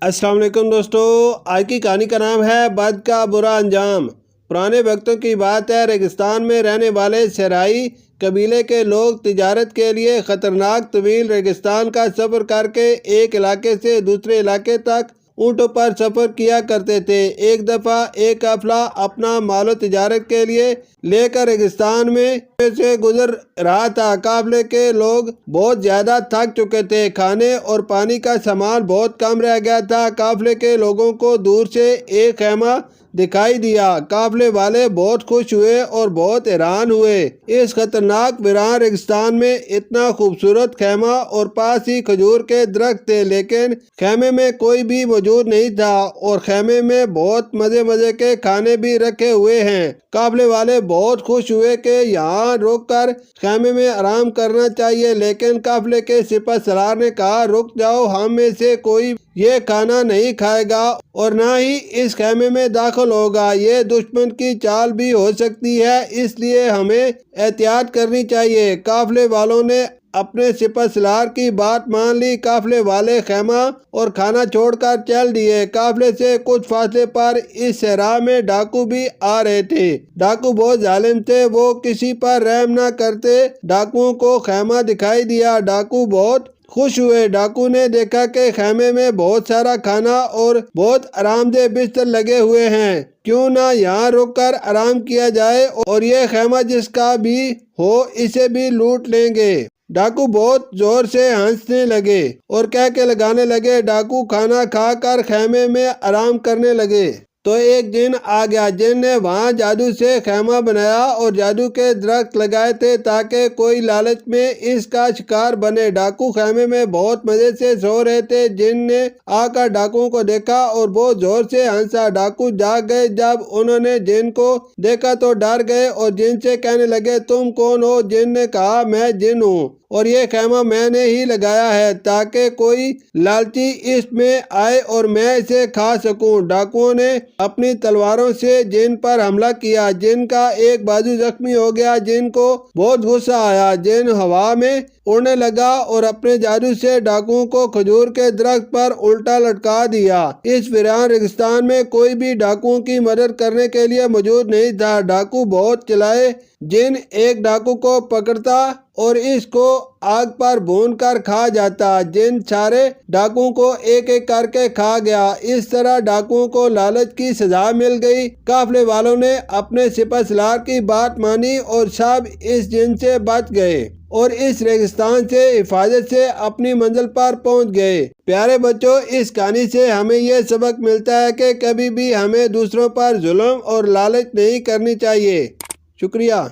السلام علیکم دوستو، آج کی کہانی کا نام ہے بد کا برا انجام۔ پرانے وقتوں کی بات ہے، ریگستان میں رہنے والے صحرائی قبیلے کے لوگ تجارت کے لیے خطرناک طویل ریگستان کا سفر کر کے ایک علاقے سے دوسرے علاقے تک اونٹوں پر سفر کیا کرتے تھے۔ ایک دفعہ ایک قافلہ اپنا مال و تجارت کے لیے لے کر ریگستان میں سے گزر رہا تھا۔ قافلے کے لوگ بہت زیادہ تھک چکے تھے، کھانے اور پانی کا سامان بہت کم رہ گیا تھا۔ قافلے کے لوگوں کو دور سے ایک خیمہ دکھائی دیا۔ قافلے والے بہت خوش ہوئے اور بہت حیران ہوئے۔ اس خطرناک ویران ریگستان میں اتنا خوبصورت خیمہ اور پاس ہی کھجور کے درخت تھے، لیکن خیمے میں کوئی بھی موجود نہیں تھا، اور خیمے میں بہت مزے کے کھانے بھی رکھے ہوئے ہیں۔ قافلے والے بہت خوش ہوئے کہ یہاں رک کر خیمے میں آرام کرنا چاہیے، لیکن قافلے کے سپہ سالار نے کہا، رک جاؤ، ہم میں سے کوئی یہ کھانا نہیں کھائے گا اور نہ ہی اس خیمے میں داخل ہوگا۔ یہ دشمن کی چال بھی ہو سکتی ہے، اس لیے ہمیں احتیاط کرنی چاہیے۔ قافلے والوں نے اپنے سپہ سالار کی بات مان لی۔ قافلے والے خیمہ اور کھانا چھوڑ کر چل دیے۔ قافلے سے کچھ فاصلے پر اس صحرا میں ڈاکو بھی آ رہے تھے۔ ڈاکو بہت ظالم تھے، وہ کسی پر رحم نہ کرتے۔ ڈاکوؤں کو خیمہ دکھائی دیا، ڈاکو بہت خوش ہوئے۔ ڈاکو نے دیکھا کہ خیمے میں بہت سارا کھانا اور بہت آرام دہ بستر لگے ہوئے ہیں، کیوں نہ یہاں رک کر آرام کیا جائے اور یہ خیمہ جس کا بھی ہو اسے بھی لوٹ لیں گے۔ ڈاکو بہت زور سے ہنسنے لگے اور کہہ کے لگانے لگے۔ ڈاکو کھانا کھا کر خیمے میں آرام کرنے لگے تو ایک جن آ گیا۔ جن نے وہاں جادو سے خیمہ بنایا اور جادو کے درخت لگائے تھے تاکہ کوئی لالچ میں اس کا شکار بنے۔ ڈاکو خیمے میں بہت مزے سے سو رہے تھے۔ جن نے آ کر ڈاکوؤں کو دیکھا اور بہت زور سے ہنسا۔ ڈاکو جاگ گئے۔ جب انہوں نے جن کو دیکھا تو ڈر گئے اور جن سے کہنے لگے، تم کون ہو؟ جن نے کہا، میں جن ہوں اور یہ خیمہ میں نے ہی لگایا ہے تاکہ کوئی لالچی اس میں آئے اور میں اسے کھا سکوں۔ ڈاکوؤں نے اپنی تلواروں سے جن پر حملہ کیا۔ جن کا ایک بازو زخمی ہو گیا۔ جن کو بہت غصہ آیا۔ جن ہوا میں اڑنے لگا اور اپنے جادو سے ڈاکوؤں کو کھجور کے درخت پر الٹا لٹکا دیا۔ اس ویران ریگستان میں کوئی بھی ڈاکوؤں کی مدد کرنے کے لیے موجود نہیں تھا۔ ڈاکو بہت چلائے۔ جن ایک ڈاکو کو پکڑتا اور اس کو آگ پر بھون کر کھا جاتا۔ جن سارے ڈاکوؤں کو ایک ایک کر کے کھا گیا۔ اس طرح ڈاکوؤں کو لالچ کی سزا مل گئی۔ قافلے والوں نے اپنے سپہ سالار کی بات مانی اور سب اس جن سے بچ گئے اور اس ریگستان سے حفاظت سے اپنی منزل پر پہنچ گئے۔ پیارے بچوں، اس کہانی سے ہمیں یہ سبق ملتا ہے کہ کبھی بھی ہمیں دوسروں پر ظلم اور لالچ نہیں کرنی چاہیے۔ شکریہ۔